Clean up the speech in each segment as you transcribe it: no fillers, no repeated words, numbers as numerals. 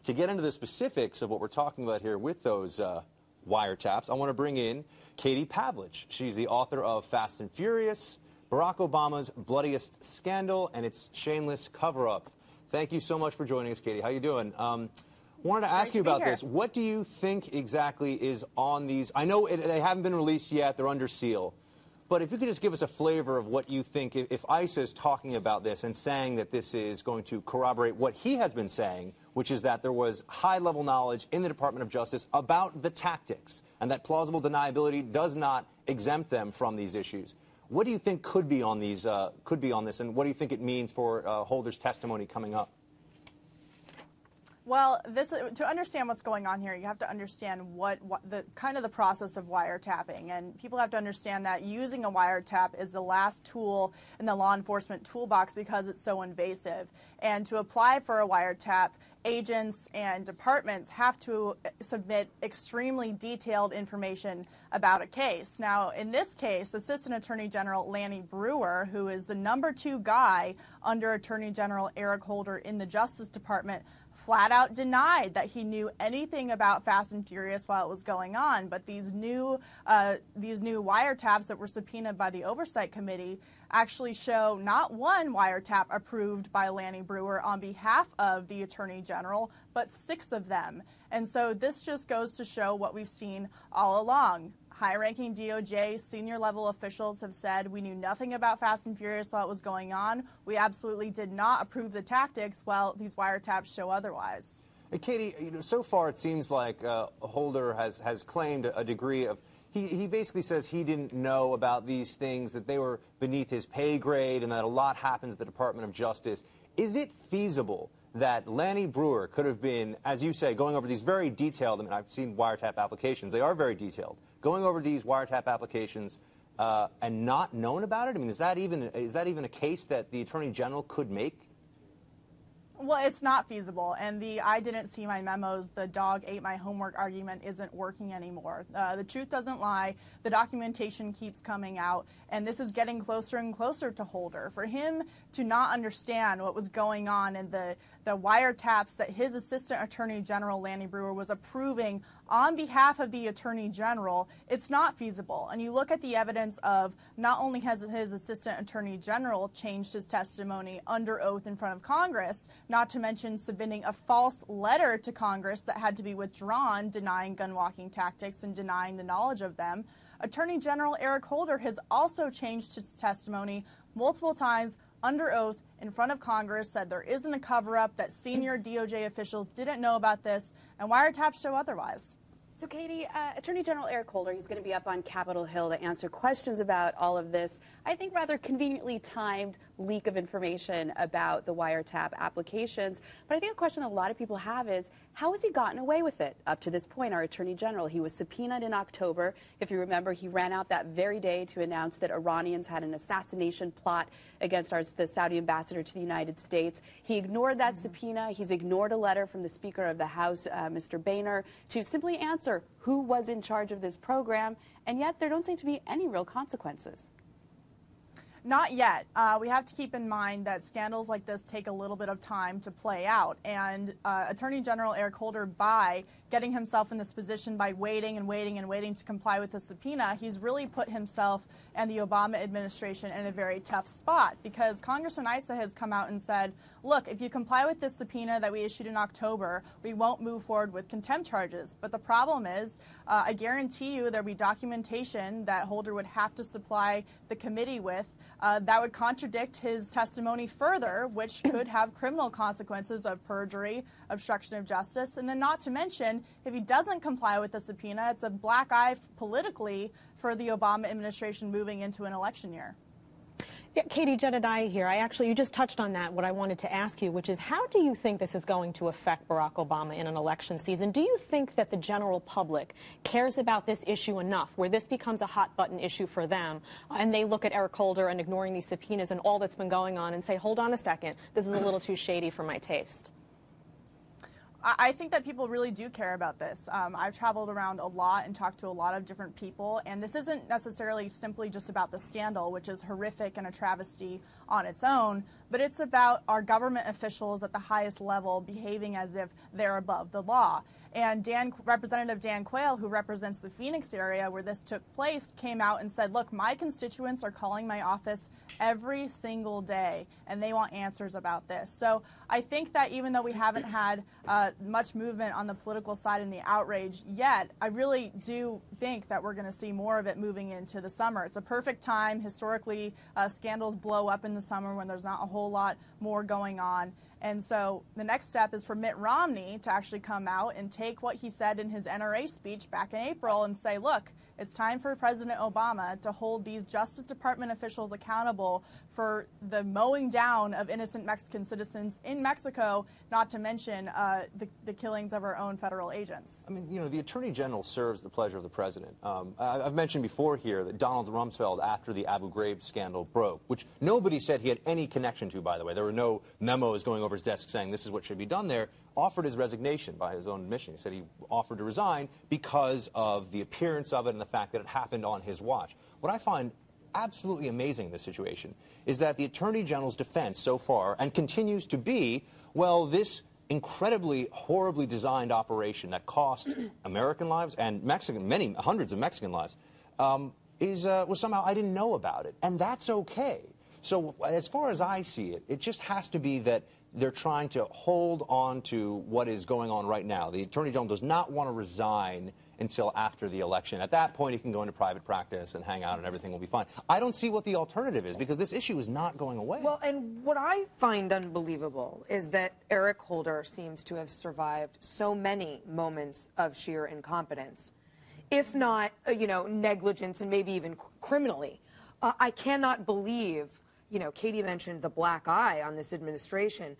to get into the specifics of what we're talking about here with those wiretaps, I want to bring in Katie Pavlich. She's the author of Fast and Furious, Barack Obama's Bloodiest Scandal, and its Shameless Cover-Up. Thank you so much for joining us, Katie. How you doing? Wanted to ask you about this. What do you think exactly is on these? I know they haven't been released yet. They're under seal. But if you could just give us a flavor of what you think, if ICE is talking about this and saying that this is going to corroborate what he has been saying, which is that there was high-level knowledge in the Department of Justice about the tactics, and that plausible deniability does not exempt them from these issues. What do you think could be on these? Could be on this, and what do you think it means for Holder's testimony coming up? Well, to understand what's going on here, you have to understand what the process of wiretapping, and people have to understand that using a wiretap is the last tool in the law enforcement toolbox because it's so invasive. And to apply for a wiretap, agents and departments have to submit extremely detailed information about a case. Now, in this case, Assistant Attorney General Lanny Breuer, who is the #2 guy under Attorney General Eric Holder in the Justice Department, flat out denied that he knew anything about Fast and Furious while it was going on. But these new wiretaps that were subpoenaed by the Oversight Committee actually show not one wiretap approved by Lanny Breuer on behalf of the Attorney General, but 6 of them. And so this just goes to show what we've seen all along. High-ranking DOJ senior-level officials have said, we knew nothing about Fast and Furious while it was going on. We absolutely did not approve the tactics, while these wiretaps show otherwise. Hey, Katie, so far it seems like Holder has claimed a degree of, he basically says he didn't know about these things, that they were beneath his pay grade, and that a lot happens at the Department of Justice. Is it feasible that Lanny Breuer could have been, as you say, going over these very detailed, I mean, I've seen wiretap applications, they are very detailed, going over these wiretap applications and not known about it? I mean, is that even a case that the Attorney General could make? Well, it's not feasible, and the I didn't see my memos, the dog ate my homework argument isn't working anymore. The truth doesn't lie, the documentation keeps coming out, and this is getting closer and closer to Holder. For him to not understand what was going on in the wiretaps that his Assistant Attorney General Lanny Breuer was approving on behalf of the Attorney General, it's not feasible. And you look at the evidence of not only has his Assistant Attorney General changed his testimony under oath in front of Congress, not to mention submitting a false letter to Congress that had to be withdrawn denying gun walking tactics and denying the knowledge of them. Attorney General Eric Holder has also changed his testimony multiple times under oath in front of Congress, said there isn't a cover-up, that senior DOJ officials didn't know about this, and wiretaps show otherwise. So, Katie, Attorney General Eric Holder, he's going to be up on Capitol Hill to answer questions about all of this, I think rather conveniently timed leak of information about the wiretap applications. But I think the question a lot of people have is, how has he gotten away with it? Up to this point, our Attorney General, he was subpoenaed in October. If you remember, he ran out that very day to announce that Iranians had an assassination plot against the Saudi ambassador to the United States. He ignored that subpoena. He's ignored a letter from the Speaker of the House, Mr. Boehner, to simply answer who was in charge of this program, and yet there don't seem to be any real consequences. Not yet. We have to keep in mind that scandals like this take a little bit of time to play out. And Attorney General Eric Holder, by getting himself in this position by waiting and waiting and waiting to comply with the subpoena, he's really put himself and the Obama administration in a very tough spot, because Congressman Issa has come out and said, look, if you comply with this subpoena that we issued in October, we won't move forward with contempt charges. But the problem is, I guarantee you there'll be documentation that Holder would have to supply the committee with that would contradict his testimony further, which could have criminal consequences of perjury, obstruction of justice, and then not to mention, if he doesn't comply with the subpoena, it's a black eye politically for the Obama administration moving into an election year. Yeah, Katie, Jedediah here. You just touched on that, what I wanted to ask you, which is, how do you think this is going to affect Barack Obama in an election season? Do you think that the general public cares about this issue enough, where this becomes a hot-button issue for them, and they look at Eric Holder and ignoring these subpoenas and all that's been going on and say, hold on a second, this is a little too shady for my taste? I think that people really do care about this. I've traveled around a lot and talked to a lot of different people, and this isn't necessarily simply just about the scandal, which is horrific and a travesty on its own, but it's about our government officials at the highest level behaving as if they're above the law. And Representative Dan Quayle, who represents the Phoenix area where this took place, came out and said, look, my constituents are calling my office every single day, and they want answers about this. So I think that even though we haven't had much movement on the political side in the outrage yet, I really do think that we're going to see more of it moving into the summer. It's a perfect time. Historically, scandals blow up in the summer when there's not a whole lot more going on. And so the next step is for Mitt Romney to actually come out and take what he said in his NRA speech back in April and say, look, it's time for President Obama to hold these Justice Department officials accountable for the mowing down of innocent Mexican citizens in Mexico, not to mention the killings of our own federal agents. I mean, you know, the Attorney General serves the pleasure of the President. I've mentioned before here that Donald Rumsfeld, after the Abu Ghraib scandal broke, which nobody said he had any connection to, by the way, there were no memos going over his desk saying this is what should be done there, offered his resignation by his own admission. He said he offered to resign because of the appearance of it and the fact that it happened on his watch. What I find absolutely amazing in this situation is that the Attorney General's defense so far, and continues to be, well, this incredibly horribly designed operation that cost American lives and many hundreds of Mexican lives was somehow I didn't know about it, and that's okay. So as far as I see it, it just has to be that they're trying to hold on to what is going on right now. The Attorney General does not want to resign until after the election. At that point, he can go into private practice and hang out and everything will be fine. I don't see what the alternative is because this issue is not going away. Well, and what I find unbelievable is that Eric Holder seems to have survived so many moments of sheer incompetence, if not, you know, negligence and maybe even criminally. I cannot believe, you know, Katie mentioned the black eye on this administration.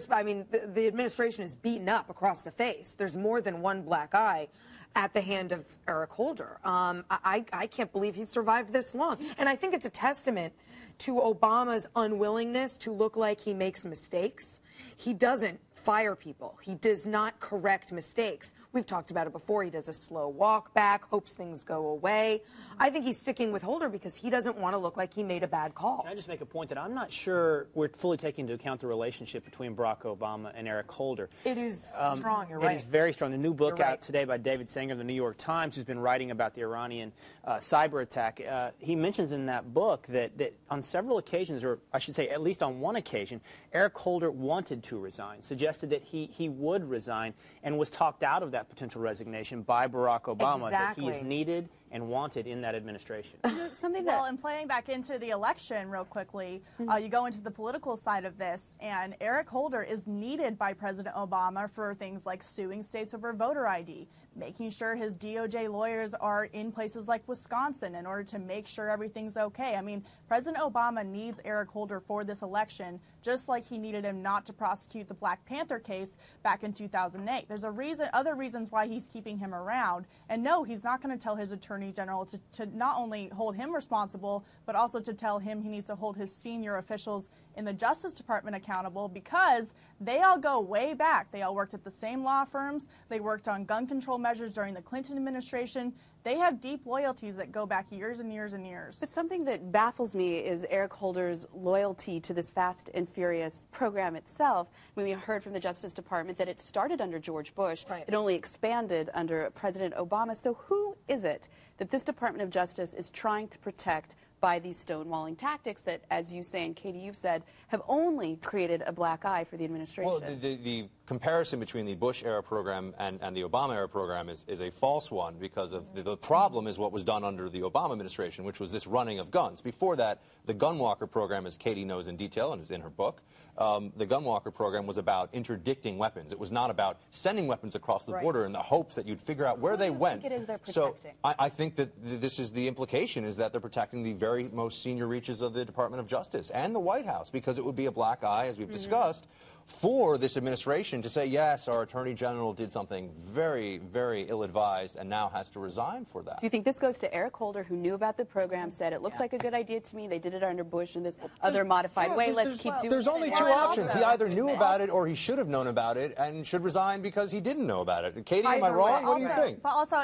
I mean, the administration is beaten up across the face. There's more than one black eye at the hand of Eric Holder. I can't believe he survived this long. And I think it's a testament to Obama's unwillingness to look like he makes mistakes. He doesn't fire people. He does not correct mistakes. We've talked about it before. He does a slow walk back, hopes things go away. I think he's sticking with Holder because he doesn't want to look like he made a bad call. Can I just make a point that I'm not sure we're fully taking into account the relationship between Barack Obama and Eric Holder. It is strong, you're right. It is very strong. The new book out today by David Sanger of the New York Times, who's been writing about the Iranian cyber attack, he mentions in that book that on several occasions, or I should say at least on one occasion, Eric Holder wanted to resign, suggested that he would resign, and was talked out of that potential resignation by Barack Obama, that he is needed and wanted in that administration. Well, and playing back into the election real quickly, you go into the political side of this, and Eric Holder is needed by President Obama for things like suing states over voter ID, making sure his DOJ lawyers are in places like Wisconsin in order to make sure everything's okay. I mean, President Obama needs Eric Holder for this election, just like he needed him not to prosecute the Black Panther case back in 2008. There's other reasons why he's keeping him around. And no, he's not going to tell his Attorney General to not only hold him responsible, but also to tell him he needs to hold his senior officials in the Justice Department accountable, because they all go way back. They all worked at the same law firms. They worked on gun control measures during the Clinton administration. They have deep loyalties that go back years and years and years. But something that baffles me is Eric Holder's loyalty to this Fast and Furious program itself. I mean, we heard from the Justice Department that it started under George Bush. It only expanded under President Obama. So who is it that this Department of Justice is trying to protect by these stonewalling tactics that, as you say, and Katie, you've said, have only created a black eye for the administration? Well, the comparison between the Bush-era program and the Obama-era program is a false one, because of the problem is what was done under the Obama administration, which was this running of guns. Before that, the Gunwalker program, as Katie knows in detail and is in her book, the Gunwalker program was about interdicting weapons. It was not about sending weapons across the border in the hopes that you'd figure out where they went. Think it is they're protecting? So I think that this is the implication, is that they're protecting the very most senior reaches of the Department of Justice and the White House, because it would be a black eye, as we've discussed, for this administration to say, yes, our Attorney General did something very, very ill-advised and now has to resign for that. So you think this goes to Eric Holder, who knew about the program, said it looks like a good idea to me. They did it under Bush in this other modified way. Let's keep doing it. There's only two options. He either knew about it or he should have known about it and should resign because he didn't know about it. Katie, am I wrong? What do you think? But also,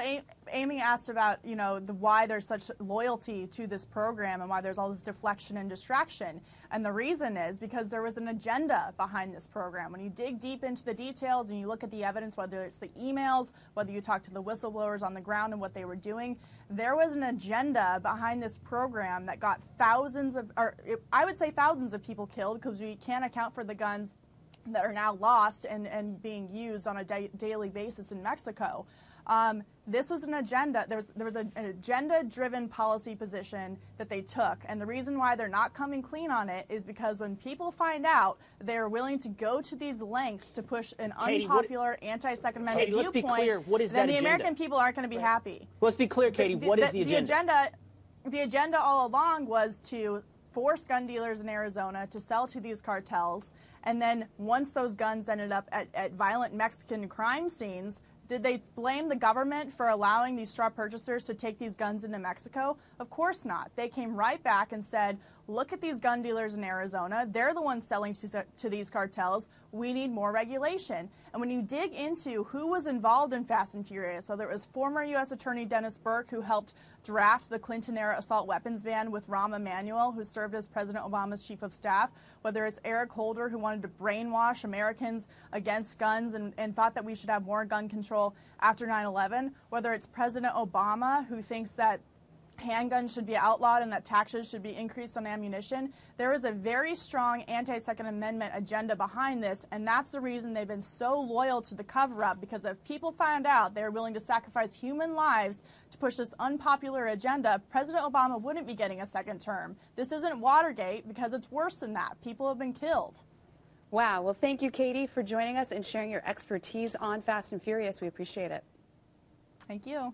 Amy asked about, you know, why there's such loyalty to this program and why there's all this deflection and distraction. And the reason is because there was an agenda behind this program. When you dig deep into the details and you look at the evidence, whether it's the emails, whether you talk to the whistleblowers on the ground and what they were doing, there was an agenda behind this program that got thousands of, or I would say thousands of people killed, because we can't account for the guns that are now lost and being used on a daily basis in Mexico. This was an agenda. There was an agenda-driven policy position that they took, and the reason why they're not coming clean on it is because when people find out they're willing to go to these lengths to push an unpopular anti-Second Amendment viewpoint, let's be clear. What is then that the agenda? American people aren't going to be happy. Let's be clear, Katie. What is the agenda? The agenda all along was to force gun dealers in Arizona to sell to these cartels, and then once those guns ended up at violent Mexican crime scenes, did they blame the government for allowing these straw purchasers to take these guns into Mexico? Of course not. They came right back and said, look at these gun dealers in Arizona. They're the ones selling to these cartels. We need more regulation. And when you dig into who was involved in Fast and Furious, whether it was former U.S. Attorney Dennis Burke, who helped draft the Clinton-era assault weapons ban with Rahm Emanuel, who served as President Obama's chief of staff, whether it's Eric Holder, who wanted to brainwash Americans against guns and thought that we should have more gun control after 9/11, whether it's President Obama, who thinks that handguns should be outlawed and that taxes should be increased on ammunition. There is a very strong anti-Second Amendment agenda behind this, and that's the reason they've been so loyal to the cover-up, because if people found out they were willing to sacrifice human lives to push this unpopular agenda, President Obama wouldn't be getting a second term. This isn't Watergate, because it's worse than that. People have been killed. Wow. Well, thank you, Katie, for joining us and sharing your expertise on Fast and Furious. We appreciate it. Thank you.